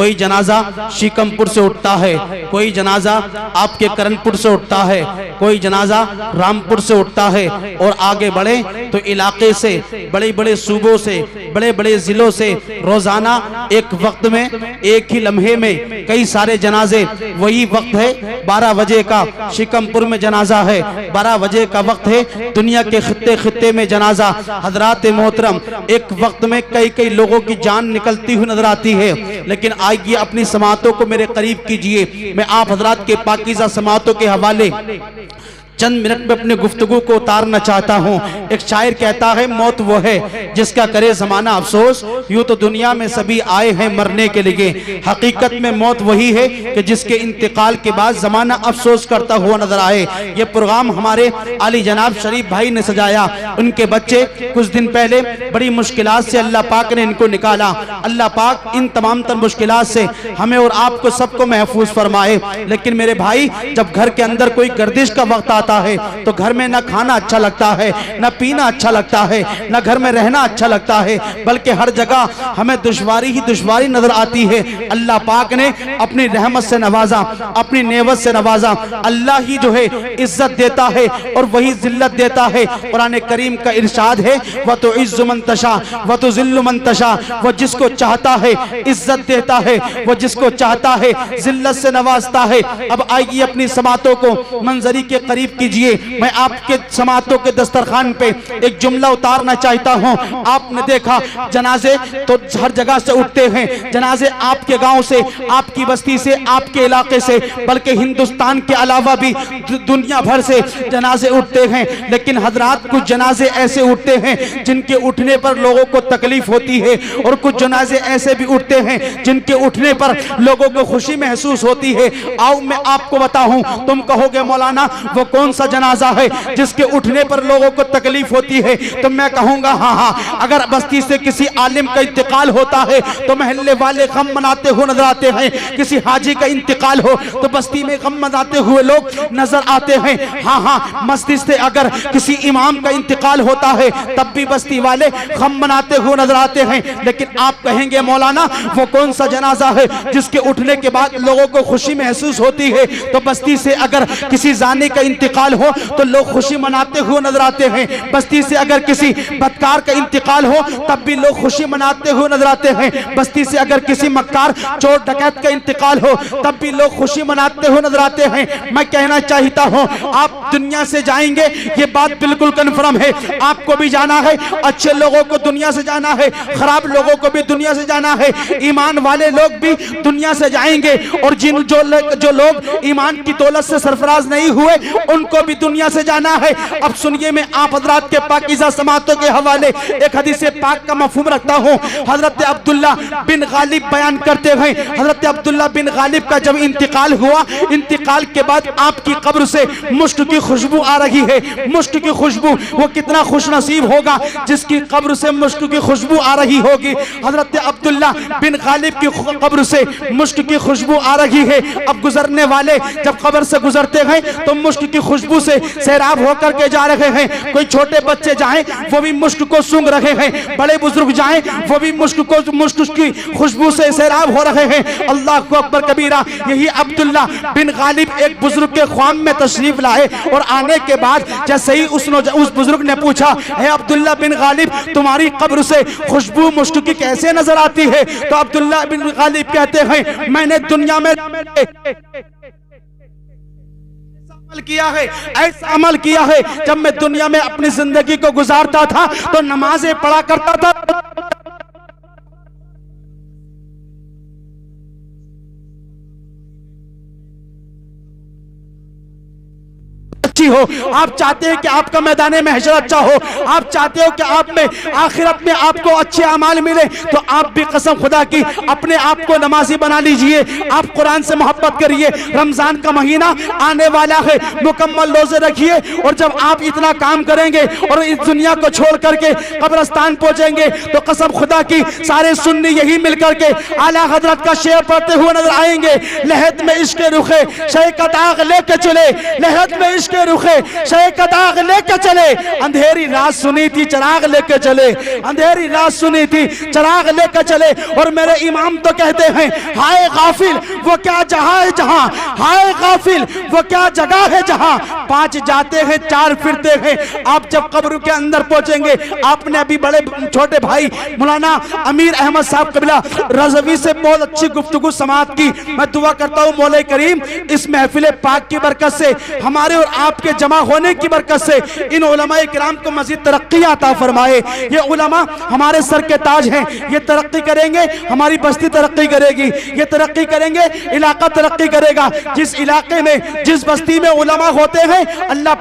कोई जनाजा शिकमपुर से उठता है, कोई जनाजा आपके करणपुर से उठता है, कोई जनाजा रामपुर से उठता है, और आगे बढ़े तो इलाके से, बड़े बड़े सूबों से, बड़े बड़े जिलों से रोजाना एक वक्त में, एक ही लम्हे में कई सारे जनाजे। वही वक्त है 12 बजे का शिकमपुर में जनाजा है, 12 बजे का वक्त है दुनिया के खित्ते खित्ते में जनाजा। हजरात मोहतरम, एक वक्त में कई कई लोगों की जान निकलती हुई नजर आती है। लेकिन आइए अपनी समातों को मेरे करीब कीजिए। मैं आप हजरात के पाकीज़ा समातों के हवाले चंद मिनट में अपने गुफ्तगू को उतारना चाहता हूँ। एक शायर कहता है, मौत वो है जिसका करे ज़माना अफसोस, यूँ तो दुनिया में सभी आए हैं मरने के लिए। हकीकत में मौत वही है कि जिसके इंतकाल के बाद ज़माना अफसोस करता हुआ नजर आए। ये प्रोग्राम हमारे आली जनाब शरीफ भाई ने सजाया। उनके बच्चे कुछ दिन पहले बड़ी मुश्किलात से अल्लाह पाक ने इनको निकाला। अल्लाह पाक इन तमाम तर मुश्किलात से हमें और आपको सबको महफूज फरमाए। लेकिन मेरे भाई, जब घर के अंदर कोई गर्दिश का वक्त आता है तो घर में ना खाना अच्छा लगता है, ना पीना अच्छा लगता है, ना घर में रहना अच्छा लगता है, बल्कि हर जगह हमें दुश्वारी ही दुश्वारी नजर आती है। अल्लाह पाक ने अपनी रहमत से नवाजा, अपनी नेमत से नवाजा। अल्लाह ही जो है इज्जत देता है और वही जिल्लत देता है। कुरान करीम का इरशाद है, वह तो इज्जु मन तशा वह तो जिल्लु मन तशा, वह जिसको चाहता है इज्जत देता है, वह जिसको चाहता है जिल्लत से नवाजता है। अब आइए अपनी समातों को मंजरी के करीब कीजिए। मैं आपके समातों के दस्तरखान पे एक जुमला उतारना चाहता हूं। आपने देखा जनाजे तो हर जगह से उठते हैं, जनाजे आपके गांव से, आपकी बस्ती से, आपके इलाके से, बल्कि हिंदुस्तान के अलावा भी दुनिया भर से जनाजे उठते हैं। लेकिन हजरात, कुछ जनाजे ऐसे उठते हैं जिनके उठने पर लोगों को तकलीफ होती है, और कुछ जनाजे ऐसे भी उठते हैं जिनके उठने पर लोगों को खुशी महसूस होती है। आओ मैं आपको बताऊं, तुम कहोगे मौलाना वो कौन सा जनाजा है जिसके उठने पर लोगों को तकलीफ होती है? तो मैं कहूंगा हाँ, अगर बस्ती से किसी आलिम का इंतकाल होता है तो महल्ले वाले गम मनाते हुए नजर आते हैं। किसी हाजी का इंतकाल हो तो बस्ती में गम मनाते हुए लोग नजर आते हैं। हाँ, मस्जिद से अगर किसी इमाम का इंतकाल होता है तब भी बस्ती वाले गम मनाते हुए नजर आते हैं। लेकिन आप कहेंगे मौलाना वो कौन सा जनाजा है जिसके उठने के बाद लोगों को खुशी महसूस होती है? तो बस्ती से अगर किसी जाने का इंतकाल हो तो लोग खुशी मनाते हुए नजर आते हैं। बस्ती से अगर किसी बदकार का इंतकाल हो तब भी लोग खुशी मनाते हुए नजर आते हैं। बस्ती से अगर किसी मक्कार चोर डकैत का इंतकाल हो तब भी लोग खुशी मनाते हुए नजर आते हैं। मैं कहना चाहता हूं, आप दुनिया से जाएंगे, ये बात बिल्कुल कन्फर्म है। आपको भी जाना है, अच्छे लोगों को दुनिया से जाना है, खराब लोगों को भी दुनिया से जाना है, ईमान वाले लोग भी दुनिया से जाएंगे, और जो लोग ईमान की दौलत से सरफराज नहीं हुए उनको भी दुनिया से जाना है। अब सुनिए, मैं आप हजरात के पाकीज़ा समातों के हवाले एक हदीस पाक का मफहूम रखता हूँ। हजरत अब्दुल्ला बिन गालिब बयान करते हैं, हजरत अब्दुल्ला बिन गालिब का जब इंतकाल हुआ, इंतकाल के बाद आपकी कब्र से मुश्क की खुशबू आ रही है। मुश्क की खुशबू, वो कितना खुशनसीब होगा जिसकी कब्र से मुश्क की खुशबू आ रही होगी। हजरत अब्दुल्ला बिन गालिब की कब्र से मुश्क की खुशबू आ रही है। अब गुजरने वाले जब कब्र से गुजरते हैं तो मुश्क की खुशबू से सैराब होकर के जा रहे हैं। कोई छोटे बच्चे जाएं वो भी मुश्क को सूंघ रहे हैं, बड़े बुजुर्ग जाएं वो भी मुश्क की खुशबू से सैराब हो रहे हैं। अल्लाह को अकबर कबीरा। यही अब्दुल्ला बिन गालिब एक बुजुर्ग के ख्वाब में तशरीफ लाए, और आने के बाद जैसे ही उस बुजुर्ग ने पूछा, है अब्दुल्ला बिन गालिब तुम्हारी कब्र से खुशबू मुश्क की कैसे नजर आती है? तो अब्दुल्ला बिन गालिब कहते हैं, मैंने दुनिया में किया है, ऐसा अमल किया है, जब मैं दुनिया में अपनी जिंदगी को गुजारता था तो नमाजें पढ़ा करता था, अच्छी हो। आप चाहते हैं कि आपका मैदान महशर अच्छा हो, आप चाहते हो कि आप में आखिरत में आपको अच्छे अमाल मिले, तो आप भी कसम खुदा की अपने आप को नमाजी बना लीजिए। आप कुरान से मोहब्बत करिए। रमजान का महीना आने वाला है, मुकम्मल रोजे रखिए, और जब आप इतना काम करेंगे और इस दुनिया को छोड़ करके कब्रिस्तान पहुंचेंगे तो कसम खुदा की सारे सुन्नी यही मिलकर के आला हजरत का शेर पढ़ते हुए नजर आएंगे। लहद में इश्क रुखे शे का दाग लेके चले, लहद में इश्क रुखे शय का दाग लेके चले, अंधेरी रात सुनी थी चराग लेके चले, अंधेरी रात सुनी थी चराग लेके चले। और मेरे इमाम तो कहते हैं हाय गाफिल वो क्या जहां है जहां, हाय गाफिल वो क्या जगह है जहां, 5 जाते हैं 4 फिरते हैं। आप जब कब्र के अंदर पहुंचेंगे, आपने अभी बड़े छोटे भाई मौलाना अमीर अहमद साहब कबीला रज़वी से बहुत अच्छी गुफ्तगू समाअत की। मैं दुआ करता हूं मौला करीम इस महफिल पाक की बरकत से, हमारे और आपके जमा होने की बरकत से इन उलमाए किराम को मजीद तरक्की अता फरमाए। ये उलमा हमारे सर के ताज हैं, ये तरक्की करेंगे हमारी बस्ती तरक्की करेगी, ये तरक्की करेंगे इलाका तरक्की करेगा। जिस इलाके में जिस बस्ती में उलमा होते हैं, अल्लाह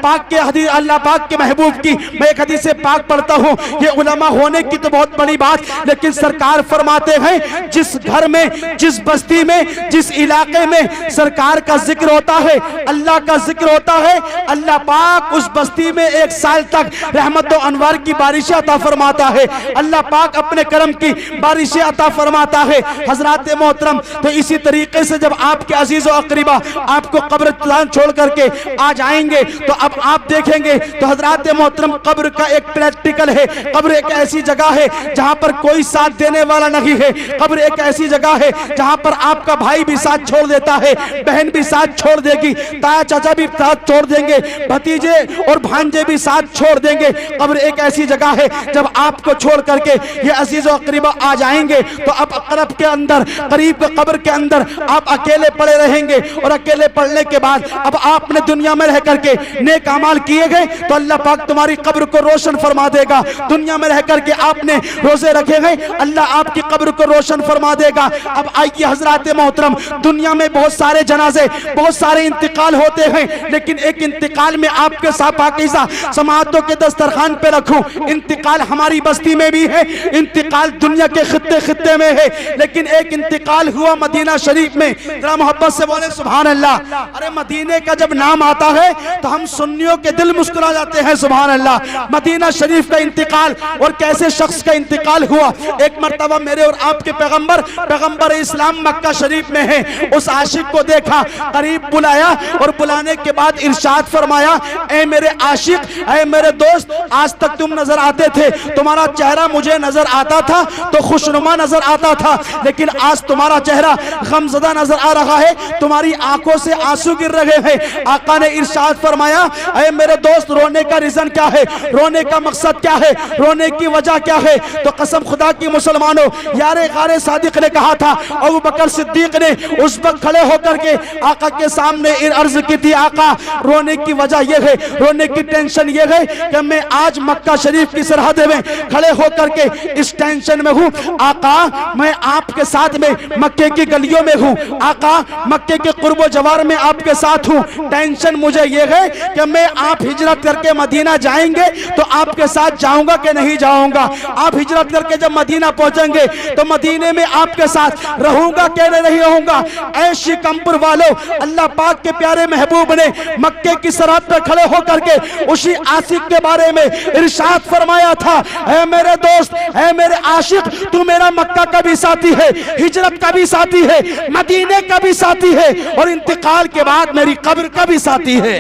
पाक के महबूब की मैं एक हदीस पाक पढ़ता हूँ, ये उलमा होने की तो बहुत बड़ी बात, लेकिन सरकार फरमाते हैं जिस घर में जिस बस्ती में जिस इलाके में सरकार का जिक्र होता है, अल्लाह का जिक्र होता है, अल्लाह पाक उस बस्ती में 1 साल तक रहमत और अनवार की बारिशें अता फरमाता है, अल्लाह पाक अपने करम की बारिशें अता फरमाता है। हजरात मोहतरम, तो इसी तरीके से जब आपके अजीज और अकरीबा आपको कब्रिस्तान छोड़ करके आ जाएंगे, तो अब आप देखेंगे तो हजरात मोहतरम कब्र का एक प्रैक्टिकल है। कब्र एक ऐसी जगह है जहां पर कोई साथ देने वाला नहीं है। कब्र एक ऐसी जगह है जहां पर आपका भाई भी साथ छोड़ देता है, बहन भी साथ छोड़ देगी, ताया चाचा भी साथ छोड़ देंगे, भतीजे और भांजे भी साथ छोड़ देंगे। कब्र एक ऐसी जगह है जब आपको छोड़ करके ये अजीज और करीबा आ जाएंगे, तो अब अकरब के अंदर करीब कब्र के अंदर आप अकेले पड़े रहेंगे। और अकेले पड़ने के बाद अब आपने दुनिया में रह करके नेक अमाल किए गए तो अल्लाह पाक तुम्हारी कब्र को रोशन फरमा देगा। दुनिया में रह करके आपने रोजे रखे गए, अल्लाह आपकी कब्र को रोशन फरमा देगा। अब आइए हजरात मोहतरम, दुनिया में बहुत सारे जनाजे बहुत सारे इंतकाल होते हैं, लेकिन एक इंतकाल में आपके साथ पाकीज़ा समाअतों के दस्तरखान पे रखूं, इंतकाल हमारी बस्ती में भी है, इंतकाल दुनिया के खित्ते खित्ते में है, लेकिन एक इंतकाल हुआ मदीना शरीफ में। जरा मोहब्बत से बोले सुभान अल्लाह। अरे मदीने का जब नाम आता है तो हम सुन्नियों के दिल मुस्कुरा जाते हैं, सुभान अल्लाह। मदीना शरीफ का इंतकाल, और कैसे शख्स का इंतकाल हुआ। एक मर्तबा मेरे और आपके पैगंबर इस्लाम मक्का शरीफ में है, उस आशिक को देखा, करीब बुलाया और बुलाने के बाद इरशाद फरमाया, ऐ मेरे आशिक, ऐ मेरे दोस्त, आज तक तुम नजर आते थे, तुम्हारा चेहरा मुझे नजर आता था तो खुशनुमा नजर आता था, लेकिन आज तुम्हारा चेहरा गमज़दा नजर आ रहा है, तुम्हारी आंखों से आंसू गिर रहे हैं। आका ने इरशाद फरमाया, ऐ मेरे दोस्त, रोने का रीजन क्या है, रोने का मकसद क्या है, रोने की वजह क्या है। तो कसम खुदा की मुसलमानों, यारे गारे सादिक ने कहा था, अबू बकर सिद्दीक ने उस वक्त खड़े होकर के आका के सामने अर्ज की थी, आका रोने की वजह यह है, रोने की टेंशन यह है कि मैं आज मक्का शरीफ की सरहद में खड़े होकर के इस टेंशन में हूँ। आका मैं आपके साथ में मक्के की गलियों में हूँ, आका मक्के के कुर्बो जवार में आपके साथ हूँ, टेंशन मुझे यह है कि मैं आप हिजरत करके मदीना जाएंगे तो आपके साथ जाऊंगा कि नहीं जाऊंगा। आप हिजरत करके जब मदीना पहुंचेंगे तो मदीने में आपके साथ रहूंगा कि नहीं रहूंगा। ऐ शिकमपुर वालों, अल्लाह पाक के प्यारे महबूब ने मक्के की सरहद पर खड़े होकर के उसी आशिक के बारे में इरशाद फरमाया था, ऐ मेरे दोस्त, ऐ मेरे आशिक, तू मेरा मक्का का भी साथी है, हिजरत का भी साथी है, मदीने का भी साथी है, और इंतकाल के बाद मेरी कब्र का भी साथी है।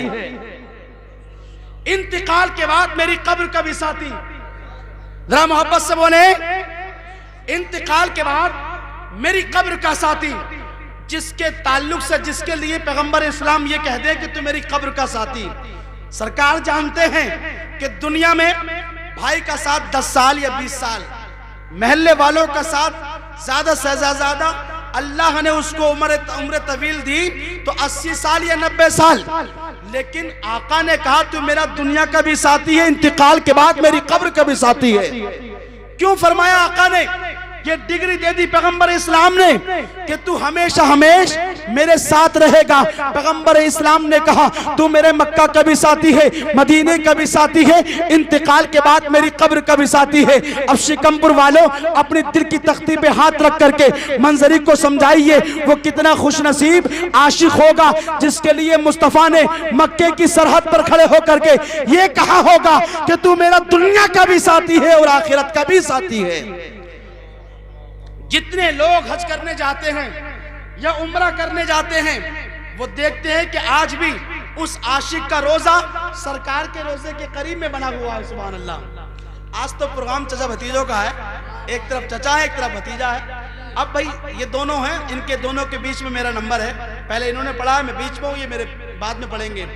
इंतकाल के बाद मेरी कब्र का भी साथी। जरा मोहब्बत से बोले, इंतकाल के बाद मेरी कब्र का साथी, जिसके ताल्लुक से जिसके लिए पैगंबर इस्लाम ये कह दे कि तू मेरी कब्र का साथी। सरकार जानते हैं कि दुनिया में भाई का साथ 10 साल या 20 साल, महल्ले वालों का साथ ज्यादा से ज्यादा अल्लाह ने उसको उम्र तवील दी तो 80 साल या 90 साल, लेकिन आका ने कहा तू मेरा दुनिया का भी साथी है, इंतकाल के बाद मेरी कब्र का भी साथी है। क्यों फरमाया आका ने, ये डिग्री दे दी पैगंबर इस्लाम ने कि तू हमेशा मेरे साथ रहेगा। पैगंबर इस्लाम ने कहा तू मेरे मक्का का भी साथी है, मदीने का भी साथी है, इंतकाल के बाद मेरी कब्र का भी साथी है। अब शिकमपुर वालों, अपनी दिल की तख्ती पे हाथ रख करके मंजरी को समझाइए, वो कितना खुशनसीब आशिक होगा जिसके लिए मुस्तफा ने मक्के की सरहद पर खड़े होकर के ये कहा होगा कि तू मेरा दुनिया का भी साथी है और आखिरत का भी साथी है। जितने लोग हज करने जाते हैं या उम्रा करने जाते हैं, वो देखते हैं कि आज भी उस आशिक का रोजा सरकार के रोजे के करीब में बना हुआ है। सुभान अल्लाह। आज तो प्रोग्राम चचा भतीजों का है, एक तरफ चचा है एक तरफ भतीजा है। अब भाई ये दोनों हैं, इनके दोनों के बीच में मेरा नंबर है। पहले इन्होंने पढ़ा है, मैं बीच में हूँ, ये मेरे बाद में पढ़ेंगे।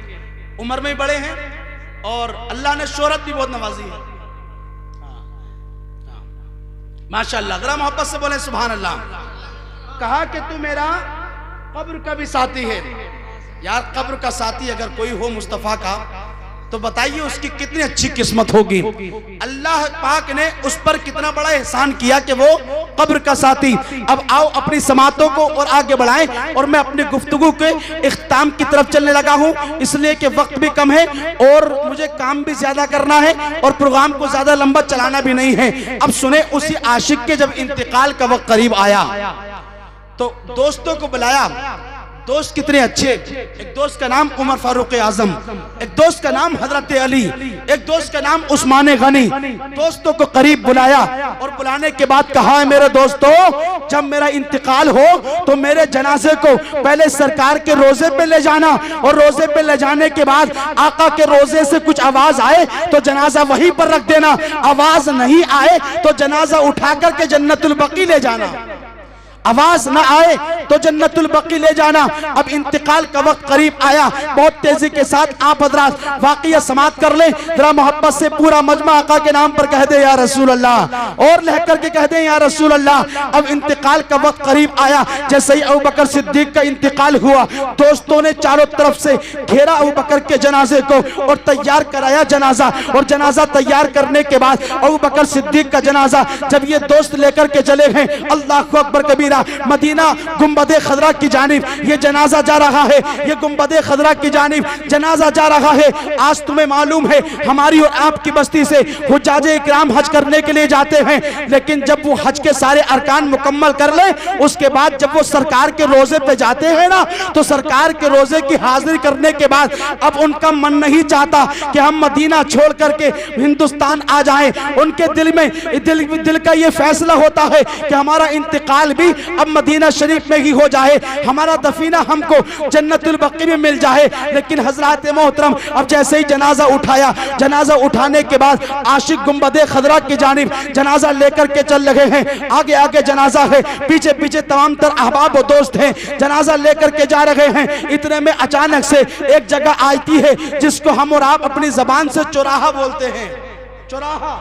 उम्र में ही बड़े हैं और अल्लाह ने शोहरत भी बहुत नवाजी है माशाअल्लाह। जरा मोहब्बत से बोले सुभान अल्लाह। कहा कि तू मेरा कब्र का भी साथी है। यार कब्र का साथी अगर कोई हो मुस्तफ़ा का तो बताइए उसकी कितनी अच्छी किस्मत होगी। अल्लाह पाक ने उस पर कितना बड़ा एहसान किया कि वो कब्र का साथी। अब आओ अपनी समातों को और आगे बढ़ाएं और मैं अपनी गुफ्तगू के इख्तिताम की तरफ चलने लगा हूं, इसलिए कि वक्त भी कम है और मुझे काम भी ज्यादा करना है और प्रोग्राम को ज्यादा लंबा चलाना भी नहीं है। अब सुने, उसी आशिक के जब इंतकाल का वक्त करीब आया तो दोस्तों को बुलाया। दोस्त कितने अच्छे, एक दोस्त का नाम उमर फारूक आजम, एक दोस्त का नाम हजरत अली, एक दोस्त का नाम उस्मान गनी। दोस्तों को करीब बुलाया और बुलाने के बाद कहा है मेरे दोस्तों, जब मेरा इंतकाल हो तो मेरे जनाजे को पहले सरकार के रोजे पे ले जाना और रोजे पे ले जाने के बाद आका के रोजे से कुछ आवाज आए तो जनाजा वहीं पर रख देना, आवाज नहीं आए तो जनाजा उठा करके जन्नतुल बकी ले जाना, आवाज ना आए तो जन्नतुल बकी ले जाना। अब इंतकाल का वक्त करीब आया, बहुत तेजी के साथ आप हजरात वाक़िया समाप्त कर लें। जरा मोहब्बत से पूरा मजमा आका के नाम पर कह दे या रसूल अल्लाह, और लह करके कह दे या रसूल अल्लाह। अब इंतकाल का वक्त करीब आया, जैसे ही अबू बकर सिद्दीक का इंतकाल हुआ, दोस्तों ने चारों तरफ से घेरा अबू बकर के जनाजे को और तैयार कराया जनाजा। और जनाजा तैयार करने के बाद अबू बकर सिद्दीक का जनाजा जब ये दोस्त लेकर के चले गए, अल्लाह अकबर कबीरा, मदीना गुंबदे खदरा की जानिब ये जनाजा जा रहा है, ये गुंबदे खदरा की जानिब जनाजा जा रहा है। आज तुम्हें मालूम है हमारी और आपकी बस्ती से हुज्जाजे इकराम हज करने के लिए जाते हैं, लेकिन जब वो हज के सारे अरकान मुकम्मल कर ले उसके बाद जब वो सरकार के रोजे पे जाते हैं ना, तो सरकार के रोजे की हाजिरी करने के बाद अब उनका मन नहीं चाहता कि हम मदीना छोड़ करके हिंदुस्तान आ जाएं। उनके दिल में दिल का ये फैसला होता है कि हमारा इंतकाल भी अब मदीना शरीफ में ही हो जाए, हमारा दफीना हमको जन्नतुल बकी में मिल जाए। लेकिन हजरत मोहतरम अब जैसे ही जनाजा उठाया, जनाजा उठाने के बाद आशिक गुंबदे खदरा की जानिब जनाजा लेकर के चल रहे हैं। आगे आगे जनाजा है, पीछे पीछे तमाम तर अहबाब और दोस्त हैं, जनाजा लेकर के जा रहे हैं। इतने में अचानक से एक जगह आती है जिसको हम और आप अपनी जबान से चौराहा बोलते हैं। चौराहा,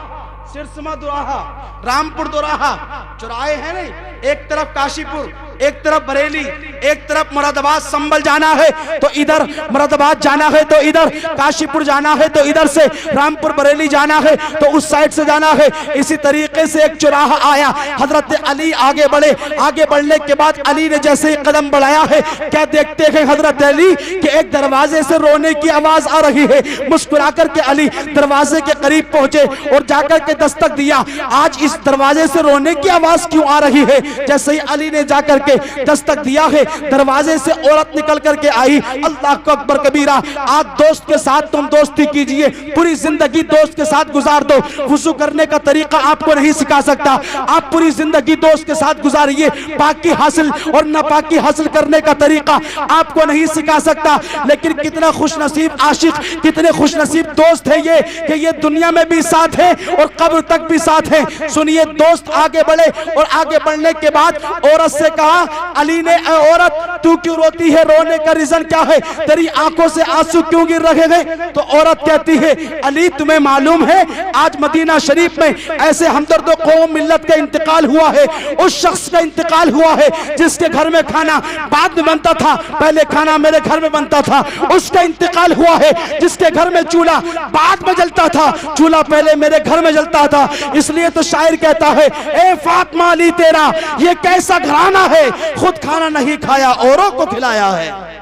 सिरसमा दोराहा, रामपुर दोराहा, चौराहे हैं नहीं, एक तरफ काशीपुर, एक तरफ बरेली, एक तरफ मुरादाबाद संभल जाना है तो इधर मुरादाबाद जाना है, तो इधर काशीपुर जाना है, तो इधर से रामपुर बरेली जाना है, तो उस साइड से जाना है। इसी तरीके से एक चौराहा आया, हजरत अली आगे बढ़े। आगे बढ़ने के बाद अली ने जैसे ही कदम बढ़ाया है, क्या देखते हैं हजरत अली कि एक दरवाजे से रोने की आवाज आ रही है। मुस्कुरा करके अली दरवाजे के करीब पहुंचे और जाकर के दस्तक दिया। आज इस दरवाजे से रोने की आवाज क्यों आ रही है? जैसे ही अली ने जाकर के दस्तक दिया है, दरवाजे से औरत निकल करके आई। अल्लाह अकबर कबीरा। आज दोस्त के साथ तुम दोस्ती कीजिए, पूरी जिंदगी दोस्त के साथ गुजार दो। वुजू करने का तरीका आपको नहीं सिखा सकता, आप पूरी जिंदगी दोस्त के साथ गुजारिए। पाकी हासिल और नापाकी हासिल करने का तरीका आपको नहीं सिखा सकता। लेकिन कितना खुशनसीब आशिक, कितने खुशनसीब दोस्त है ये कि ये दुनिया में भी साथ है और कब्र तक भी साथ है। सुनिए, दोस्त आगे बढ़े और आगे बढ़ने के बाद औरत से कहा, अली ने, औरत तू क्यों रोती है, रोने का रीजन क्या है, तेरी आंखों से आंसू क्यों गिर रहे हैं? तो औरत कहती है, अली तुम्हें मालूम है आज मदीना शरीफ में ऐसे हमदर्द कौम मिल्लत का इंतकाल हुआ है, उस शख्स का इंतकाल हुआ है जिसके घर में खाना बाद में बनता था, पहले खाना मेरे घर में बनता था। उसका इंतकाल हुआ है जिसके घर में चूल्हा बाद में जलता था, चूल्हा पहले मेरे घर में जलता था। इसलिए तो शायर कहता है, ए फातिमा अली तेरा ये कैसा घराना है, खुद खाना नहीं खाया औरों को खिलाया है।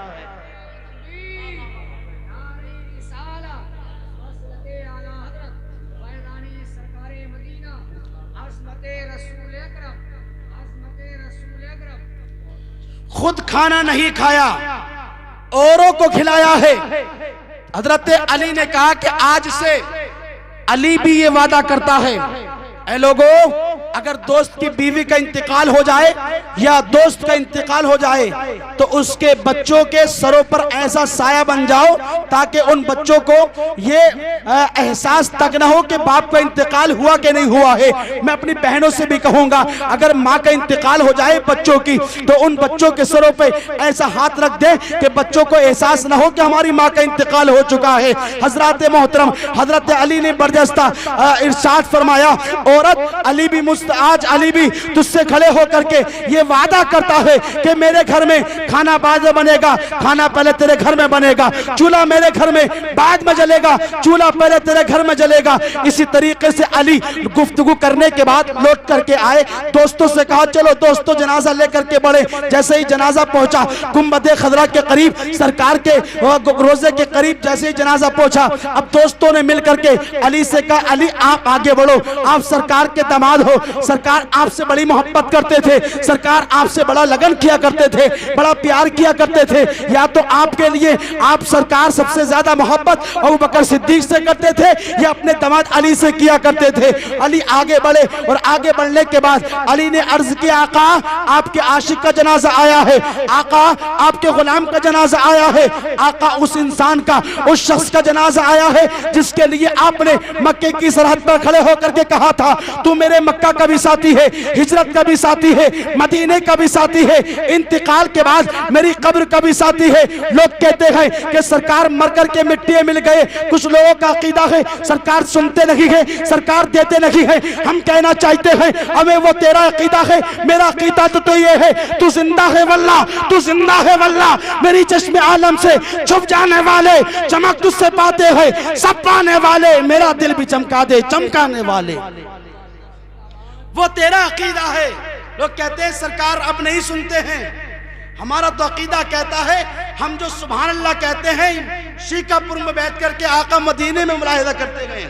खुद खाना नहीं खाया औरों को खिलाया है। हजरत अली ने कहा कि आज से अली भी ये वादा करता है, ऐ लोगों, अगर दोस्त की बीवी का इंतकाल हो जाए या दोस्त का इंतकाल हो जाए तो उसके बच्चों के सरों पर ऐसा साया बन जाओ ताकि उन बच्चों को ये एहसास तक ना हो कि बाप का इंतकाल हुआ कि नहीं हुआ है। मैं अपनी बहनों से भी कहूंगा, अगर माँ का इंतकाल हो जाए बच्चों की, तो उन बच्चों के सरों पे ऐसा हाथ रख दे कि बच्चों को एहसास ना हो कि हमारी माँ का इंतकाल हो चुका है। हजरत मोहतरम हजरत अली ने बर्जस्ता इरशाद फरमाया, औरत अली भी आज अली भी तुझसे खड़े होकर के ये वादा करता है कि मेरे घर में खाना बाद में बनेगा, खाना पहले तेरे घर में बनेगा, चूल्हा मेरे घर में बाद में जलेगा, चूल्हा पहले तेरे घर में जलेगा। इसी तरीके से अली गुफ्तगू करने के बाद लौट करके आए, दोस्तों से कहा चलो दोस्तों जनाजा लेकर के बढ़े। जैसे ही जनाजा पहुंचा गुंबद खजरा के करीब, सरकार के रोजे के करीब जैसे ही जनाजा पहुंचा, अब दोस्तों ने मिलकर के अली से कहा, अली आप आगे बढ़ो, आप सरकार के दामाद हो, सरकार आपसे बड़ी मोहब्बत करते थे, सरकार आपसे बड़ा लगन किया करते थे, बड़ा प्यार किया करते थे, या तो आपके लिए आप सरकार सबसे ज्यादा मोहब्बत अबू बकर सिद्दीक से करते थे या अपने दामाद अली से किया करते थे। अली आगे बढ़े और आगे बढ़ने के बाद अली ने अर्ज किया, आका आपके आशिक का जनाजा आया है, आका आपके गुलाम का जनाजा आया है, आका उस इंसान का, उस शख्स का जनाजा आया है जिसके लिए आपने मक्के की सरहद पर खड़े होकर के कहा था तू मेरे मक्का का भी साथी है, हिजरत का भी साथी है, मदीने का भी साथी है, इंतकाल के बाद मेरी कब्र का भी साथी है। लोग कहते हैं कि सरकार मर करके मिट्टी में मिल गए, कुछ लोगों का अकीदा है सरकार सुनते नहीं है, सरकार देते नहीं है। हम कहना चाहते हैं हमें वो तेरा अकीदा है, मेरा अकीदा तो ये है, तू जिंदा है वल्लाह, तू जिंदा है वल्लाह, मेरी चश्मे आलम से छुप जाने वाले चमक तुझसे पाते हैं, सब पाने वाले मेरा दिल भी चमका दे चमकाने वाले, वो तेरा अकीदा है। लोग कहते हैं सरकार अब नहीं सुनते हैं, हमारा तो अकीदा कहता है, हम जो सुभान अल्लाह कहते हैं शीकापुर में बैठ करके आका मदीने में मुलाहिदा करते गए,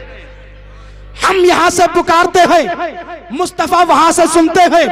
हम यहां से पुकारते हैं मुस्तफा वहां से सुनते हैं।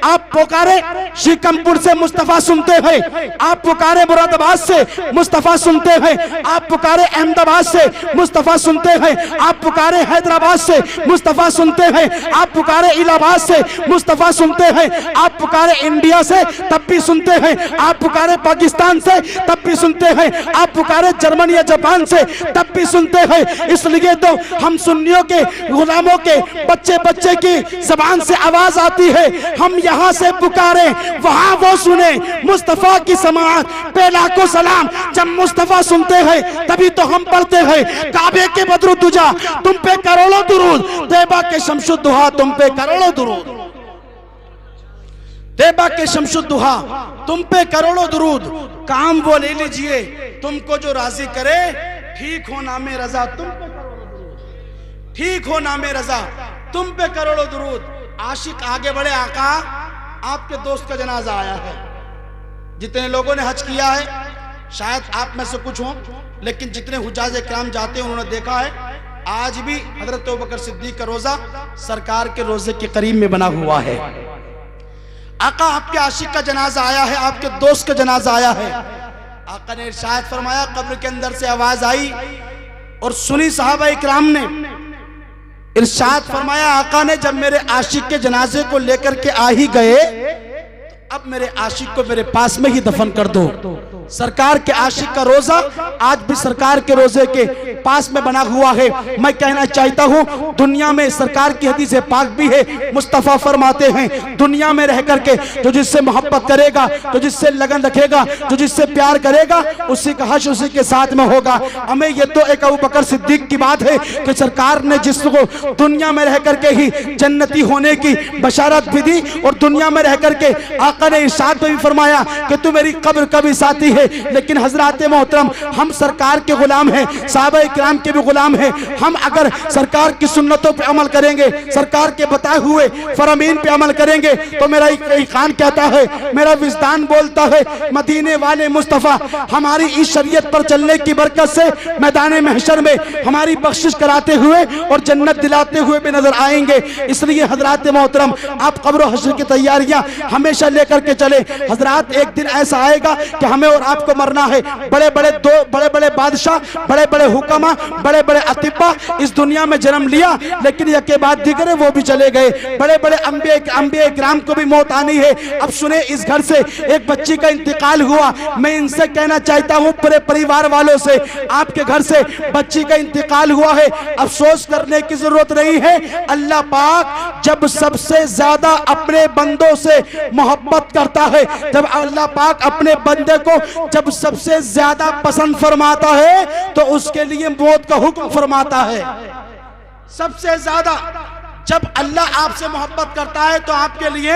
आप पुकारे शीकमपुर से मुस्तफा सुनते हैं, आप पुकारे मुरादाबाद से मुस्तफा सुनते हैं, आप पुकारे अहमदाबाद से मुस्तफा सुनते हैं, आप पुकारे हैदराबाद से मुस्तफा सुनते हैं, आप पुकारे इलाहाबाद से मुस्तफा सुनते हैं, आप पुकारे इंडिया से तब भी सुनते हैं, आप पुकारे पाकिस्तान से तब भी सुनते हैं, आप पुकारे जर्मनी या जापान से तब भी सुनते हैं। इसलिए तो हम सुन्नियों के गुलामों के बच्चे बच्चे की जबान से आवाज आती है, हम यहाँ से पुकारे वहां वो सुने, मुस्तफा की समाअत पे लाखों सलाम। जब मुस्तफा सुनते हैं तभी तो हम पढ़ते हैं, काबे के बदरु तुजा तुम पे करोड़ों दुरूद, तैबा के शमशुद्दुहा तुम पे करोड़ों दुरूद, तैबा के शमशुद्दुहा तुम पे करोड़ों दुरूद। काम वो ले लीजिए तुमको जो राजी करे, ठीक हो नामे रजा तुम पे करोड़ों दुरूद, ठीक हो नामे रजा तुम पे करोड़ों दुरूद। आशिक आगे बढ़े, आका आपके दोस्त का जनाजा आया है। जितने लोगों ने हज किया है शायद आप में से कुछ हो, लेकिन जितने हुज्जाज इकराम जाते हैं उन्होंने देखा है आज भी हजरत अबू बकर सिद्दीक का रोजा सरकार के रोजे के करीब में बना हुआ है। आका आपके आशिक का जनाजा आया है, आपके दोस्त का जनाजा आया है। आका ने इरशाद फरमाया, कब्र के अंदर से आवाज आई और सुनी सहाबा इकराम ने, इरशाद फरमाया आका ने जब मेरे आशिक के जनाजे को लेकर के आ ही गए, अब मेरे आशिक को मेरे पास में ही दफन कर दो। सरकार के आशिक का रोजा आज भी सरकार के रोजे के पास में बना हुआ है। मैं कहना चाहता हूँ दुनिया में सरकार की हदीस पाक भी है, मुस्तफा फरमाते हैं दुनिया में रह करके जो जिससे मोहब्बत करेगा, जो जिससे लगन रखेगा, जो जिससे प्यार करेगा, उसी का हश्र उसी के साथ में होगा। हमें ये तो एक अबू बकर सिद्दीक की बात है कि सरकार ने जिसको दुनिया में रह करके ही जन्नती होने की बशारत भी दी और दुनिया में रह करके आका ने इरशाद भी फरमाया कि तू मेरी कब्र का भी साथी है। लेकिन हजरात मोहतरम, हम सरकार के गुलाम हैं, साहबा इकराम के भी गुलाम हैं। हम अगर सरकार की सुन्नतों पे अमल करेंगे, सरकार के बताए हुए फरमीन पे अमल करेंगे, तो मेरा ईकान कहता है, मेरा विजदान बोलता है, मदीने वाले मुस्तफा हमारी इस शरीयत पर चलने की बरकत से मैदान महशर में हमारी बख्शिश कराते हुए और जन्नत दिलाते हुए भी नजर आएंगे। इसलिए हजरात मोहतरम, आप कब्र हश्र की तैयारियां हमेशा लेकर के चले। हजरात, एक दिन ऐसा आएगा कि हमें और आपको मरना है। बड़े बड़े बादशाह, बड़े बड़े हुक्मा, बड़े बड़े अतिब्बा इस दुनिया में जन्म लिया, लेकिन यके बाद दिगरे वो भी चले गए। बड़े बड़े अंबिया इकराम को भी मौत आनी है। अब सुने, इस घर से एक बच्ची का इंतकाल हुआ। मैं इनसे कहना चाहता हूं, पूरे परिवार वालों से, आपके घर से बच्ची का इंतकाल हुआ है, अफसोस करने की जरूरत नहीं है। अल्लाह पाक जब सबसे ज्यादा अपने बंदों से मोहब्बत करता है, जब अल्लाह पाक अपने बंदे को जब सबसे ज्यादा पसंद फरमाता है, तो उसके लिए मौत का हुक्म फरमाता है। सबसे ज्यादा जब अल्लाह आपसे मोहब्बत करता है तो आपके लिए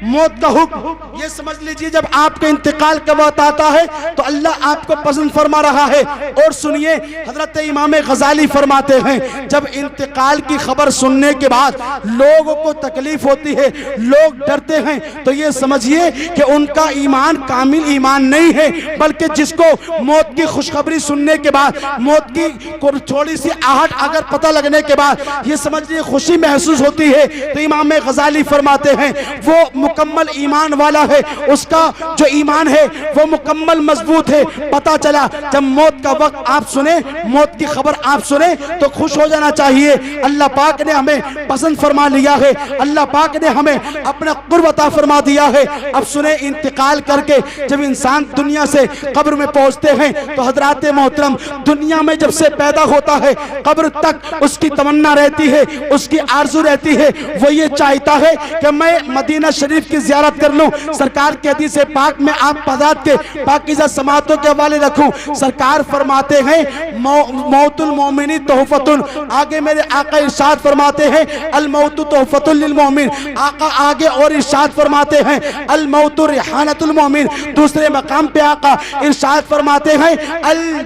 मौत का हुक्म, ये समझ लीजिए, जब आपके इंतकाल का वक्त आता है तो अल्लाह आपको पसंद फरमा रहा है। और सुनिए, हजरत इमाम गजाली फरमाते हैं, जब इंतकाल की खबर सुनने के बाद लोगों को तकलीफ होती है, लोग डरते हैं, तो ये समझिए कि उनका ईमान कामिल ईमान नहीं है, बल्कि जिसको मौत की खुशखबरी सुनने के बाद, मौत की थोड़ी सी आहट अगर पता लगने के बाद ये समझ लीजिए खुशी महसूस होती है, तो इमाम गजाली फरमाते हैं वो मुकम्मल ईमान वाला है, उसका जो ईमान है वो मुकम्मल मजबूत है। पता चला जब मौत का वक्त आप सुने, मौत की खबर आप सुने, तो खुश हो जाना चाहिए। अल्लाह पाक ने हमें पसंद फरमा लिया है, अल्लाह पाक ने हमें अपना कुर्ब अता फरमा दिया है। अब सुने, इंतकाल करके जब इंसान दुनिया से कब्र में पहुंचते हैं, तो हजरात मोहतरम, दुनिया में जब से पैदा होता है कब्र तक उसकी तमन्ना रहती है, उसकी आरज़ू रहती है, वो ये चाहता है कि मैं मदीना शरीफ की ज़ियारत कर लूं। सरकार के हदीस पाक में आप हज़रात के पाकीज़ा समातों के हवाले रखूं। सरकार फरमाते हैं, मौतुल मोमिनी तोहफतुन, आगे मेरे आका इरशाद फरमाते हैं, अल मौतु तोहफतुल लिल मोमिन। आका आगे और इरशाद फरमाते हैं, अल मौतु रिहानतुल मोमिन। दूसरे मकाम पे आका इरशाद फरमाते हैं, अल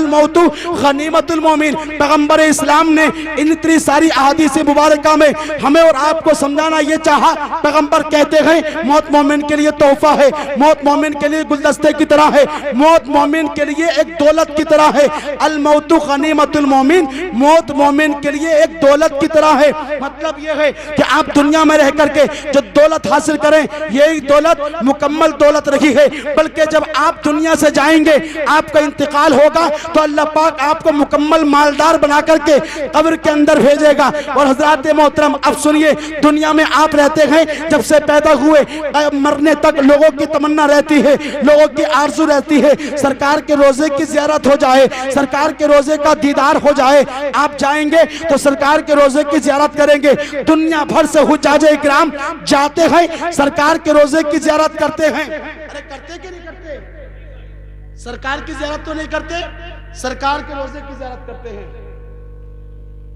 मौतु गनीमतुल मोमिन। पैगंबर इस्लाम ने इन इतनी सारी अहादीस मुबारका में हमें और आपको समझाना ये चाहा। पैगंबर कहते हैं, मौत मोमिन के लिए तोहफा है, मौत मोमिन के लिए गुलदस्ते की तरह है, मौत मोमिन के लिए एक दौलत की तरह है। अल मौतु गनीमतुल मोमिन, मौत मोमिन के लिए एक दौलत की तरह है। मतलब ये है कि आप दुनिया में रह करके जो दौलत हासिल करें, यही दौलत मुकम्मल दौलत रही है, बल्कि जब आप दुनिया से जाएंगे, आपका इंतकाल होगा, तो अल्लाह पाक आपको मुकम्मल मालदार बना करके कब्र के अंदर भेजेगा। और हजरात मोहतरम, अब सुनिए, दुनिया में आप रहते हैं, जब से पैदा हुए मरने तक लोगों की तमन्ना रहती है, लोगों की आरज़ू रहती है, सरकार के रोजे की ज़ियारत हो जाए, सरकार के रोजे का दीदार हो जाए। आप जाएंगे तो सरकार के रोजे की ज़ियारत करेंगे। दुनिया भर से हुज्जाज इकराम जाते हैं, सरकार के रोजे की ज़ियारत करते हैं। अरे करते कि नहीं करते? सरकार की ज़ियारत तो नहीं करते, सरकार के रोजे की ज़ियारत करते हैं।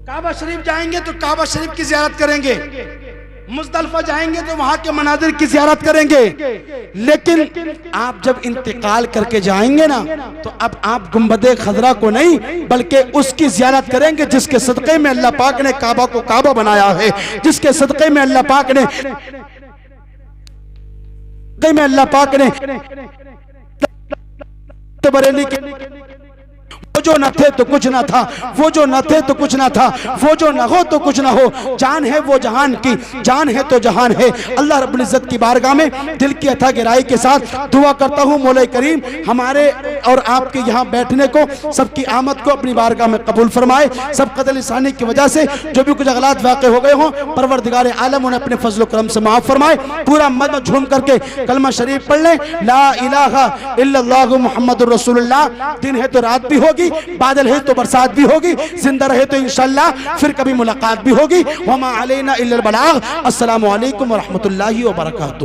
काबा शरीफ जाएंगे तो काबा शरीफ की ज़ियारत करेंगे, मुज़दलिफ़ा जाएंगे तो वहां के मनाज़िर की ज़ियारत करेंगे। लेकिन आप जब इंतकाल करके जाएंगे ना, तो अब आप गुंबदे खजरा को नहीं, बल्कि उसकी ज़ियारत करेंगे जिसके सदक़े में अल्लाह पाक ने काबा को काबा बनाया है, जिसके सदक़े में अल्लाह पाक ने बरेली के वो जो न थे तो कुछ ना था, वो जो न थे तो कुछ ना था, वो जो न हो तो कुछ ना हो। जान है वो जहान की, जान है तो जहान है। अल्लाह रब्बुल इज़्ज़त की बारगाह में दिल की अथा गहराई के साथ दुआ करता हूँ, मौला करीम हमारे और आपके यहाँ बैठने को, सबकी आमद को अपनी बारगाह में कबूल फरमाए। सब कदर लिसानी की वजह से जो भी कुछ गलत वाक़े हो गए हों, परवरदिगार आलम उन्हें अपने फजल करम से माफ़ फरमाए। पूरा मद झूम करके कलमा शरीफ पढ़ लें, ला इलाहा इल्लल्लाहु मुहम्मदुर रसूलुल्लाह। दिन है तो रात भी होगी, बादल है तो बरसात भी होगी, जिंदा रहे तो इंशाअल्लाह फिर कभी मुलाकात भी होगी। वमा अलैना इल्लल बलाग। अस्सलामु अलैकुम व रहमतुल्लाहि व बरकातुहू।